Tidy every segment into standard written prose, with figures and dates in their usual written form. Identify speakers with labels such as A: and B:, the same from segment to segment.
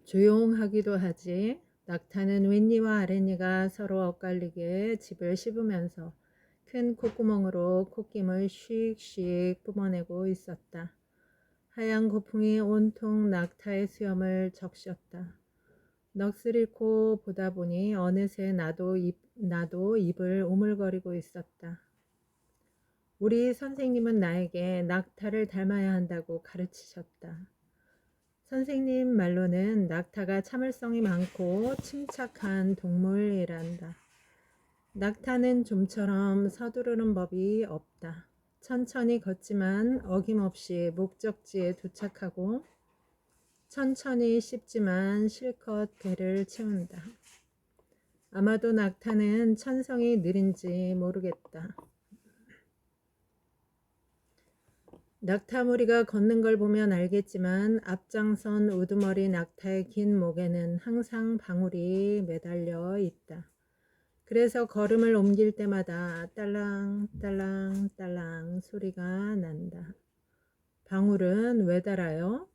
A: 조용하기도 하지. 낙타는 윗니와 아랫니가 서로 엇갈리게 집을 씹으면서 큰 콧구멍으로 콧김을 씩 뿜어내고 있었다. 하얀 거품이 온통 낙타의 수염을 적셨다. 넋을 잃고 보다 보니 어느새 나도 입을 오물거리고 있었다. 우리 선생님은 나에게 낙타를 닮아야 한다고 가르치셨다. 선생님 말로는 낙타가 참을성이 많고 침착한 동물이란다. 낙타는 좀처럼 서두르는 법이 없다. 천천히 걷지만 어김없이 목적지에 도착하고 천천히 씹지만 실컷 배를 채운다. 아마도 낙타는 천성이 느린지 모르겠다. 낙타 무리가 걷는 걸 보면 알겠지만 앞장선 우두머리 낙타의 긴 목에는 항상 방울이 매달려 있다. 그래서 걸음을 옮길 때마다 딸랑 딸랑 딸랑 소리가 난다. 방울은 왜 달아요?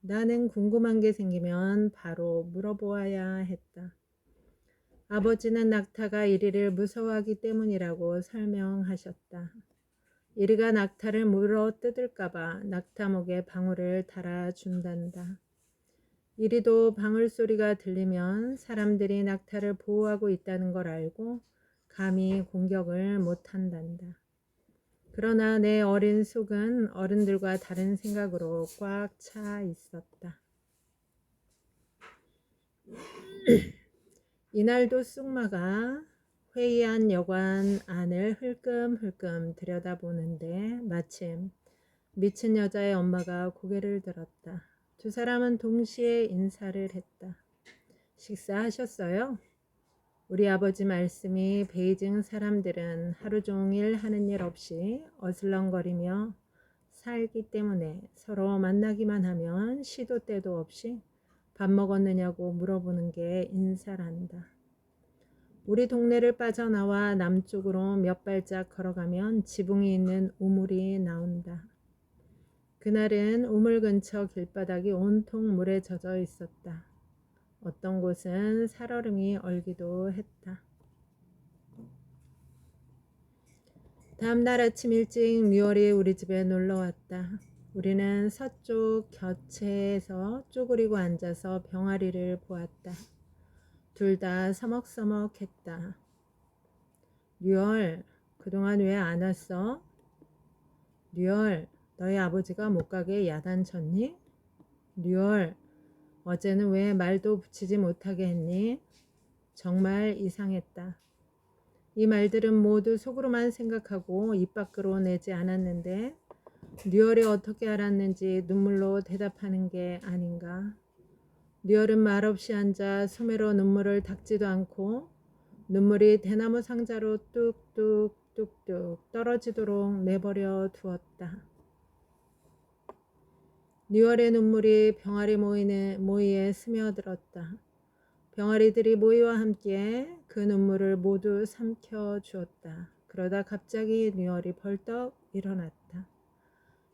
A: 나는 궁금한 게 생기면 바로 물어보아야 했다. 아버지는 낙타가 이리를 무서워하기 때문이라고 설명하셨다. 이리가 낙타를 물어 뜯을까봐 낙타목에 방울을 달아준단다. 이리도 방울 소리가 들리면 사람들이 낙타를 보호하고 있다는 걸 알고 감히 공격을 못한단다. 그러나 내 어린 속은 어른들과 다른 생각으로 꽉 차 있었다. 이날도 쑥마가 회의한 여관 안을 흘끔흘끔 들여다보는데 마침 미친 여자의 엄마가 고개를 들었다. 두 사람은 동시에 인사를 했다. 식사하셨어요? 우리 아버지 말씀이 베이징 사람들은 하루 종일 하는 일 없이 어슬렁거리며 살기 때문에 서로 만나기만 하면 시도 때도 없이 밥 먹었느냐고 물어보는 게 인사란다. 우리 동네를 빠져나와 남쪽으로 몇 발짝 걸어가면 지붕이 있는 우물이 나온다. 그날은 우물 근처 길바닥이 온통 물에 젖어 있었다. 어떤 곳은 살얼음이 얼기도 했다. 다음 날 아침 일찍 뮤얼이 우리 집에 놀러 왔다. 우리는 서쪽 곁에서 쪼그리고 앉아서 병아리를 보았다. 둘 다 서먹서먹했다. 뮤얼, 그동안 왜 안 왔어? 뮤얼, 너희 아버지가 못 가게 야단쳤니? 뮤얼, 어제는 왜 말도 붙이지 못하게 했니? 정말 이상했다. 이 말들은 모두 속으로만 생각하고 입 밖으로 내지 않았는데 뉘얼이 어떻게 알았는지 눈물로 대답하는 게 아닌가. 뉘얼은 말없이 앉아 소매로 눈물을 닦지도 않고 눈물이 대나무 상자로 뚝뚝뚝뚝 떨어지도록 내버려 두었다. 뉘얼의 눈물이 병아리 모이에 스며들었다. 병아리들이 모이와 함께 그 눈물을 모두 삼켜 주었다. 그러다 갑자기 뉘얼이 벌떡 일어났다.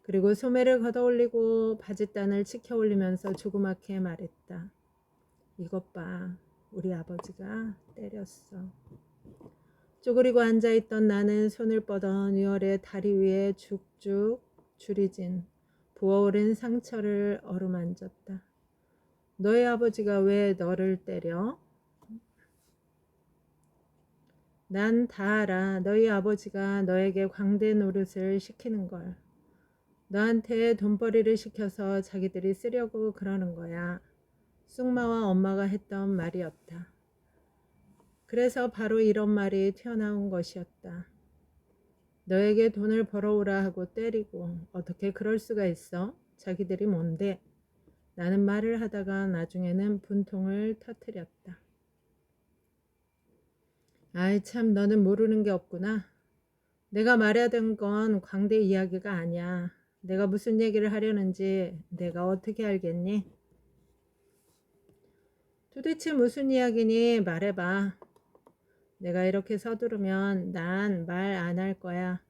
A: 그리고 소매를 걷어올리고 바짓단을 치켜 올리면서 조그맣게 말했다. 이것 봐, 우리 아버지가 때렸어. 쪼그리고 앉아있던 나는 손을 뻗어 뉘얼의 다리 위에 죽죽 줄이 진 부어오른 상처를 어루만졌다. 너희 아버지가 왜 너를 때려? 난 다 알아. 너희 아버지가 너에게 광대 노릇을 시키는 걸. 너한테 돈벌이를 시켜서 자기들이 쓰려고 그러는 거야. 쑥마와 엄마가 했던 말이었다. 그래서 바로 이런 말이 튀어나온 것이었다. 너에게 돈을 벌어오라 하고 때리고 어떻게 그럴 수가 있어? 자기들이 뭔데? 나는 말을 하다가 나중에는 분통을 터뜨렸다. 아이 참 너는 모르는 게 없구나. 내가 말하던 건 광대 이야기가 아니야. 내가 무슨 얘기를 하려는지 내가 어떻게 알겠니? 도대체 무슨 이야기니? 말해봐. 내가 이렇게 서두르면 난 말 안 할 거야.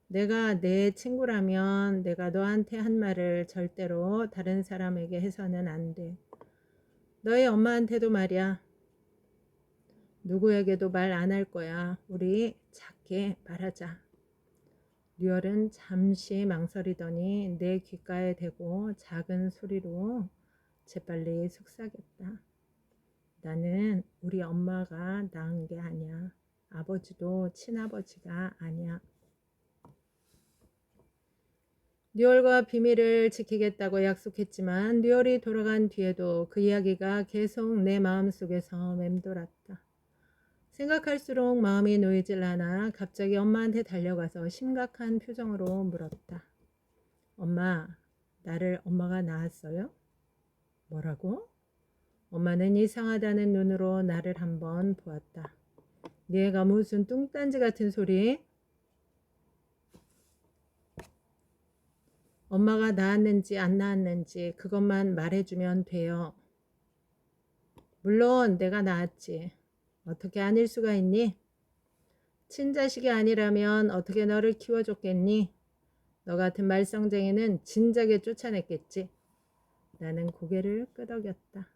A: 내가 내 친구라면 내가 너한테 한 말을 절대로 다른 사람에게 해서는 안 돼. 너희 엄마한테도 말이야. 누구에게도 말 안 할 거야. 우리 작게 말하자. 류얼은 잠시 망설이더니 내 귓가에 대고 작은 소리로 재빨리 속삭였다. 나는 우리 엄마가 낳은 게 아니야. 아버지도 친아버지가 아니야. 류얼과 비밀을 지키겠다고 약속했지만 류얼이 돌아간 뒤에도 그 이야기가 계속 내 마음속에서 맴돌았다. 생각할수록 마음이 놓이질 않아 갑자기 엄마한테 달려가서 심각한 표정으로 물었다. 엄마, 나를 엄마가 낳았어요? 뭐라고? 엄마는 이상하다는 눈으로 나를 한번 보았다. 얘가 무슨 뚱딴지 같은 소리? 엄마가 낳았는지 안 낳았는지 그것만 말해주면 돼요. 물론 내가 낳았지. 어떻게 아닐 수가 있니? 친자식이 아니라면 어떻게 너를 키워줬겠니? 너 같은 말썽쟁이는 진작에 쫓아냈겠지. 나는 고개를 끄덕였다.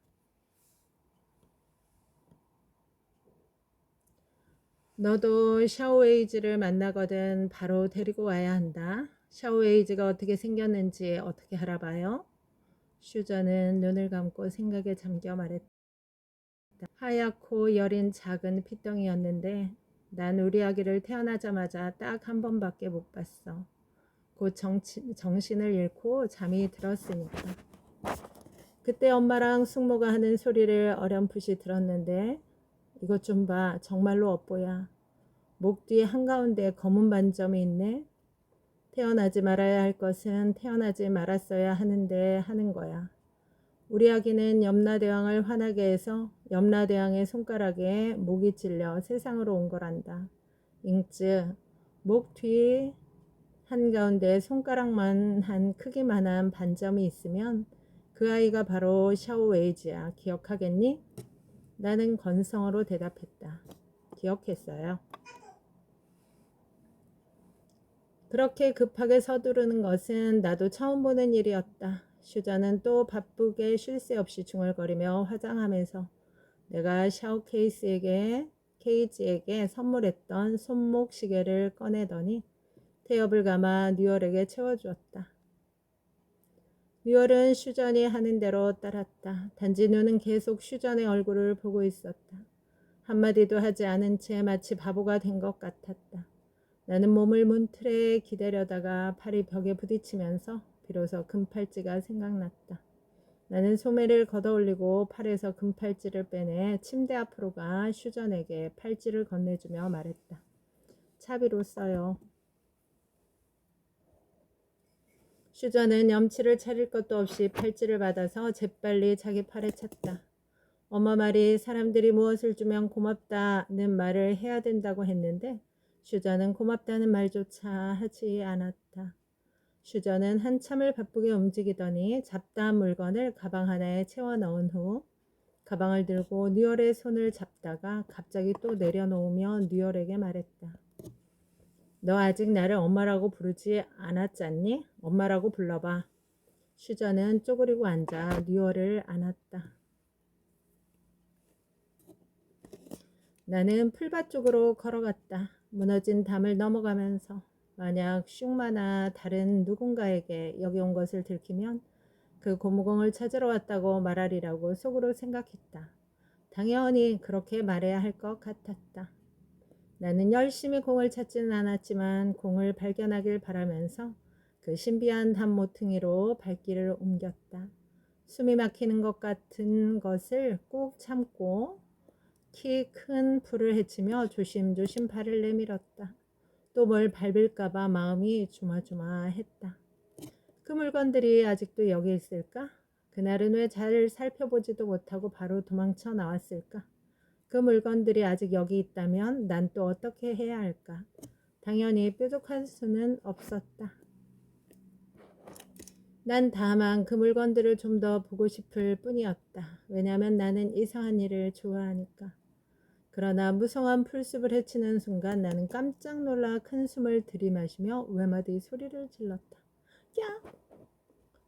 A: 너도 샤오웨이즈를 만나거든 바로 데리고 와야 한다. 샤오웨이즈가 어떻게 생겼는지 어떻게 알아봐요? 슈저는 눈을 감고 생각에 잠겨 말했다. 하얗고 여린 작은 핏덩이였는데 난 우리 아기를 태어나자마자 딱 한 번밖에 못 봤어. 곧 정신을 잃고 잠이 들었으니까. 그때 엄마랑 숙모가 하는 소리를 어렴풋이 들었는데 이것 좀 봐. 정말로 업보야. 목 뒤에 한가운데 검은 반점이 있네. 태어나지 말아야 할 것은 태어나지 말았어야 하는데 하는 거야. 우리 아기는 염라대왕을 화나게 해서 염라대왕의 손가락에 목이 찔려 세상으로 온 거란다. 잉쯔, 목 뒤 한가운데 손가락만 한 크기만한 반점이 있으면 그 아이가 바로 샤오웨이즈야. 기억하겠니? 나는 건성으로 대답했다. 기억했어요. 그렇게 급하게 서두르는 것은 나도 처음 보는 일이었다. 슈저는 또 바쁘게 쉴 새 없이 중얼거리며 화장하면서 내가 샤오 케이지에게 선물했던 손목 시계를 꺼내더니 태엽을 감아 뉴얼에게 채워주었다. 뉴얼은 슈전이 하는 대로 따랐다. 단지 눈은 계속 슈전의 얼굴을 보고 있었다. 한마디도 하지 않은 채 마치 바보가 된 것 같았다. 나는 몸을 문틀에 기대려다가 팔이 벽에 부딪히면서 비로소 금팔찌가 생각났다. 나는 소매를 걷어올리고 팔에서 금팔찌를 빼내 침대 앞으로 가 슈전에게 팔찌를 건네주며 말했다. 차비로 써요. 슈전은 염치를 차릴 것도 없이 팔찌를 받아서 재빨리 자기 팔에 찼다. 엄마 말이 사람들이 무엇을 주면 고맙다는 말을 해야 된다고 했는데 슈전은 고맙다는 말조차 하지 않았다. 슈전은 한참을 바쁘게 움직이더니 잡다한 물건을 가방 하나에 채워 넣은 후 가방을 들고 뉴얼의 손을 잡다가 갑자기 또 내려놓으며 뉴얼에게 말했다. 너 아직 나를 엄마라고 부르지 않았잖니? 엄마라고 불러봐. 슈전은 쪼그리고 앉아 뉴얼을 안았다. 나는 풀밭 쪽으로 걸어갔다. 무너진 담을 넘어가면서 만약 슝마나 다른 누군가에게 여기 온 것을 들키면 그 고무공을 찾으러 왔다고 말하리라고 속으로 생각했다. 당연히 그렇게 말해야 할 것 같았다. 나는 열심히 공을 찾지는 않았지만 공을 발견하길 바라면서 그 신비한 담 모퉁이로 발길을 옮겼다. 숨이 막히는 것 같은 것을 꾹 참고 키 큰 풀을 헤치며 조심조심 발을 내밀었다. 또 뭘 밟을까봐 마음이 조마조마했다. 그 물건들이 아직도 여기 있을까? 그날은 왜 잘 살펴보지도 못하고 바로 도망쳐 나왔을까? 그 물건들이 아직 여기 있다면 난 또 어떻게 해야 할까? 당연히 뾰족할 수는 없었다. 난 다만 그 물건들을 좀 더 보고 싶을 뿐이었다. 왜냐하면 나는 이상한 일을 좋아하니까. 그러나 무성한 풀숲을 헤치는 순간 나는 깜짝 놀라 큰 숨을 들이마시며 외마디 소리를 질렀다. 야!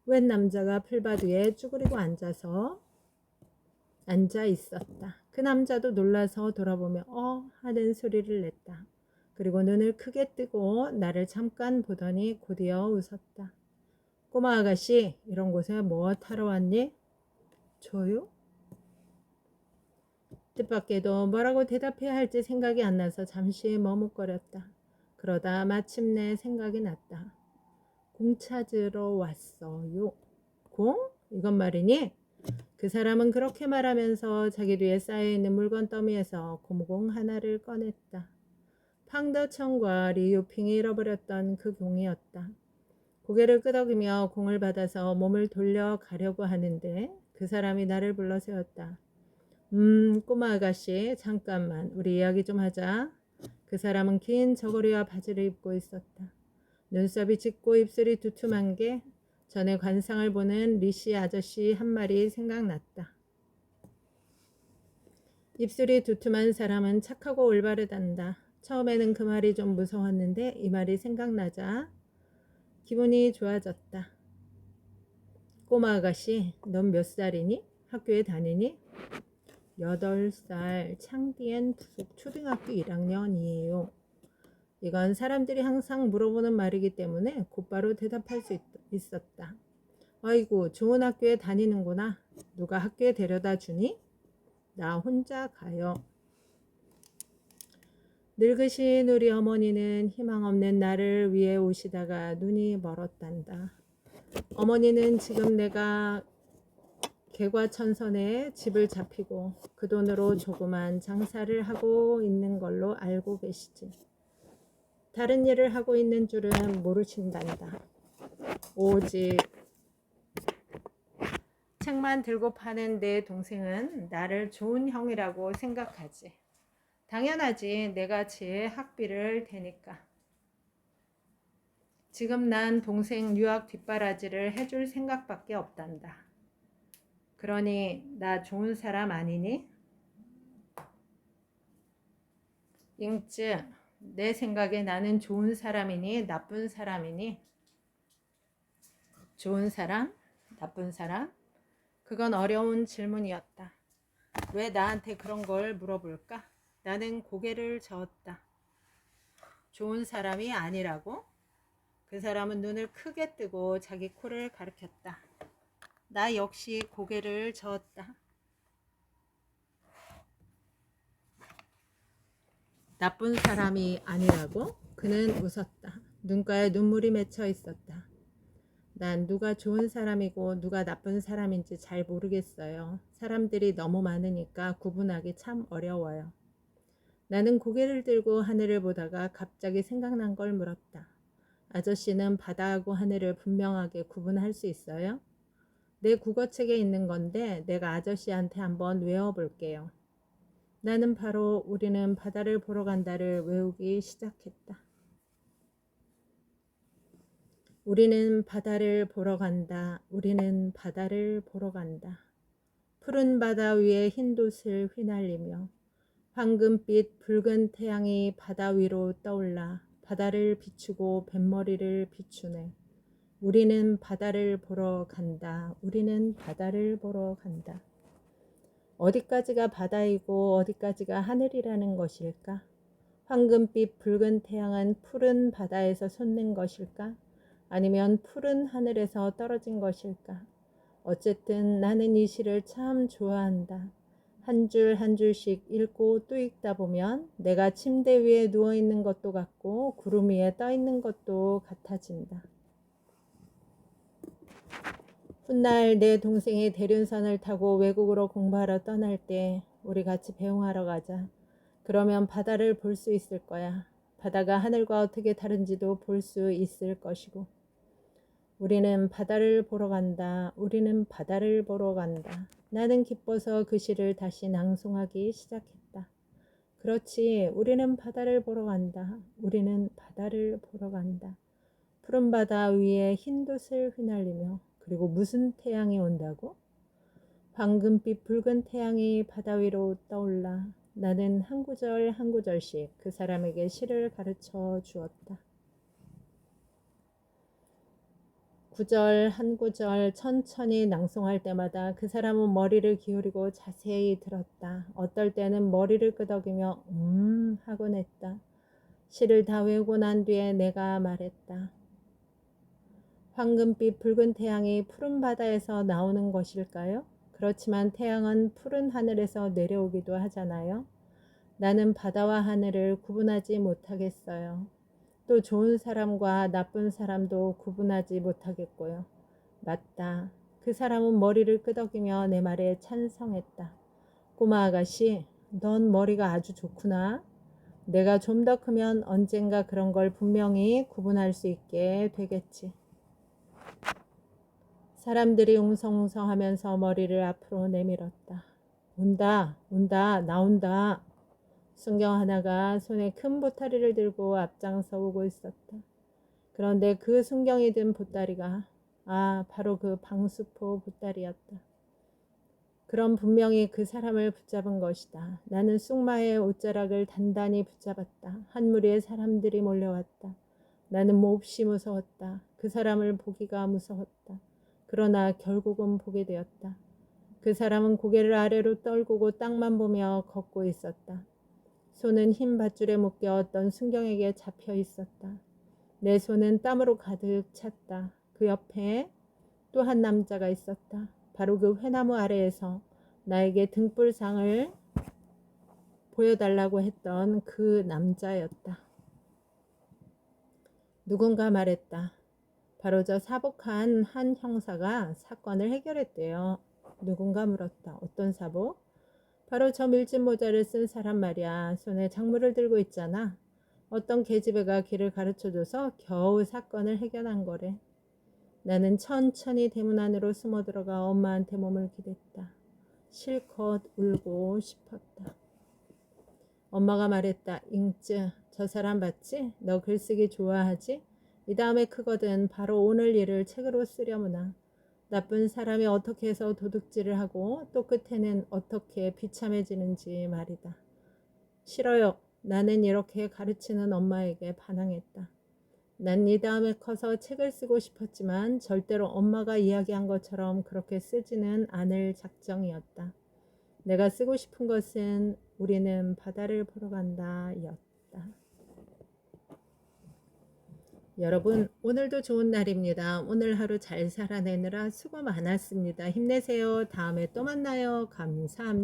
A: 웬 남자가 풀밭 위에 쭈그리고 앉아서 앉아 있었다. 그 남자도 놀라서 돌아보며 하는 소리를 냈다. 그리고 눈을 크게 뜨고 나를 잠깐 보더니 곧이어 웃었다. 꼬마 아가씨, 이런 곳에 뭐 타러 왔니? 저요? 뜻밖에도 뭐라고 대답해야 할지 생각이 안 나서 잠시 머뭇거렸다. 그러다 마침내 생각이 났다. 공 찾으러 왔어요. 공? 이건 말이니? 그 사람은 그렇게 말하면서 자기 뒤에 쌓여있는 물건 더미에서 고무공 하나를 꺼냈다. 팡더청과 리유핑이 잃어버렸던 그 공이었다. 고개를 끄덕이며 공을 받아서 몸을 돌려가려고 하는데 그 사람이 나를 불러 세웠다. 꼬마 아가씨, 잠깐만 우리 이야기 좀 하자. 그 사람은 긴 저고리와 바지를 입고 있었다. 눈썹이 짙고 입술이 두툼한 게 전에 관상을 보는 리씨 아저씨 한 말이 생각났다. 입술이 두툼한 사람은 착하고 올바르단다. 처음에는 그 말이 좀 무서웠는데 이 말이 생각나자 기분이 좋아졌다. 꼬마 아가씨, 넌 몇 살이니? 학교에 다니니? 8살, 창디엔 부속 초등학교 1학년이에요. 이건 사람들이 항상 물어보는 말이기 때문에 곧바로 대답할 수 있었다. 아이고, 좋은 학교에 다니는구나. 누가 학교에 데려다 주니? 나 혼자 가요. 늙으신 우리 어머니는 희망 없는 나를 위해 오시다가 눈이 멀었단다. 어머니는 지금 내가 개과천선에 집을 잡히고 그 돈으로 조그만 장사를 하고 있는 걸로 알고 계시지. 다른 일을 하고 있는 줄은 모르신단다. 오직 책만 들고 파는 내 동생은 나를 좋은 형이라고 생각하지. 당연하지. 내가 제 학비를 대니까. 지금 난 동생 유학 뒷바라지를 해줄 생각밖에 없단다. 그러니 나 좋은 사람 아니니? 잉쯔, 내 생각에 나는 좋은 사람이니 나쁜 사람이니? 좋은 사람? 나쁜 사람? 그건 어려운 질문이었다. 왜 나한테 그런 걸 물어볼까? 나는 고개를 저었다. 좋은 사람이 아니라고? 그 사람은 눈을 크게 뜨고 자기 코를 가리켰다. 나 역시 고개를 저었다. 나쁜 사람이 아니라고? 그는 웃었다. 눈가에 눈물이 맺혀 있었다. 난 누가 좋은 사람이고 누가 나쁜 사람인지 잘 모르겠어요. 사람들이 너무 많으니까 구분하기 참 어려워요. 나는 고개를 들고 하늘을 보다가 갑자기 생각난 걸 물었다. 아저씨는 바다하고 하늘을 분명하게 구분할 수 있어요? 내 국어책에 있는 건데 내가 아저씨한테 한번 외워볼게요. 나는 바로 우리는 바다를 보러 간다를 외우기 시작했다. 우리는 바다를 보러 간다. 우리는 바다를 보러 간다. 푸른 바다 위에 흰 돛을 휘날리며 황금빛 붉은 태양이 바다 위로 떠올라 바다를 비추고 뱃머리를 비추네. 우리는 바다를 보러 간다. 우리는 바다를 보러 간다. 어디까지가 바다이고 어디까지가 하늘이라는 것일까? 황금빛 붉은 태양은 푸른 바다에서 솟는 것일까? 아니면 푸른 하늘에서 떨어진 것일까? 어쨌든 나는 이 시를 참 좋아한다. 한 줄 한 줄씩 읽고 또 읽다 보면 내가 침대 위에 누워있는 것도 같고 구름 위에 떠있는 것도 같아진다. 훗날 내 동생이 대륜선을 타고 외국으로 공부하러 떠날 때 우리 같이 배웅하러 가자. 그러면 바다를 볼 수 있을 거야. 바다가 하늘과 어떻게 다른지도 볼 수 있을 것이고. 우리는 바다를 보러 간다. 우리는 바다를 보러 간다. 나는 기뻐서 그 시를 다시 낭송하기 시작했다. 그렇지. 우리는 바다를 보러 간다. 우리는 바다를 보러 간다. 푸른 바다 위에 흰 돛을 휘날리며 그리고 무슨 태양이 온다고? 황금빛 붉은 태양이 바다 위로 떠올라 나는 한 구절 한 구절씩 그 사람에게 시를 가르쳐 주었다. 구절 한 구절 천천히 낭송할 때마다 그 사람은 머리를 기울이고 자세히 들었다. 어떨 때는 머리를 끄덕이며 하곤 했다. 시를 다 외우고 난 뒤에 내가 말했다. 황금빛 붉은 태양이 푸른 바다에서 나오는 것일까요? 그렇지만 태양은 푸른 하늘에서 내려오기도 하잖아요. 나는 바다와 하늘을 구분하지 못하겠어요. 또 좋은 사람과 나쁜 사람도 구분하지 못하겠고요. 맞다. 그 사람은 머리를 끄덕이며 내 말에 찬성했다. 꼬마 아가씨, 넌 머리가 아주 좋구나. 내가 좀 더 크면 언젠가 그런 걸 분명히 구분할 수 있게 되겠지. 사람들이 웅성웅성하면서 머리를 앞으로 내밀었다. 온다, 온다, 나온다. 순경 하나가 손에 큰 보따리를 들고 앞장서 오고 있었다. 그런데 그 순경이 든 보따리가 바로 그 방수포 보따리였다. 그럼 분명히 그 사람을 붙잡은 것이다. 나는 쑥마의 옷자락을 단단히 붙잡았다. 한 무리의 사람들이 몰려왔다. 나는 몹시 무서웠다. 그 사람을 보기가 무서웠다. 그러나 결국은 보게 되었다. 그 사람은 고개를 아래로 떨구고 땅만 보며 걷고 있었다. 손은 흰 밧줄에 묶여 어떤 순경에게 잡혀 있었다. 내 손은 땀으로 가득 찼다. 그 옆에 또 한 남자가 있었다. 바로 그 회나무 아래에서 나에게 등불상을 보여달라고 했던 그 남자였다. 누군가 말했다. 바로 저 사복한 한 형사가 사건을 해결했대요. 누군가 물었다. 어떤 사복? 바로 저 밀짚 모자를 쓴 사람 말이야. 손에 작물을 들고 있잖아. 어떤 계집애가 길을 가르쳐줘서 겨우 사건을 해결한 거래. 나는 천천히 대문 안으로 숨어 들어가 엄마한테 몸을 기댔다. 실컷 울고 싶었다. 엄마가 말했다. 잉쯔, 저 사람 봤지? 너 글쓰기 좋아하지? 이 다음에 크거든 바로 오늘 일을 책으로 쓰려무나. 나쁜 사람이 어떻게 해서 도둑질을 하고 또 끝에는 어떻게 비참해지는지 말이다. 싫어요. 나는 이렇게 가르치는 엄마에게 반항했다. 난 이 다음에 커서 책을 쓰고 싶었지만 절대로 엄마가 이야기한 것처럼 그렇게 쓰지는 않을 작정이었다. 내가 쓰고 싶은 것은 우리는 바다를 보러 간다 였다. 여러분, 오늘도 좋은 날입니다. 오늘 하루 잘 살아내느라 수고 많았습니다. 힘내세요. 다음에 또 만나요. 감사합니다.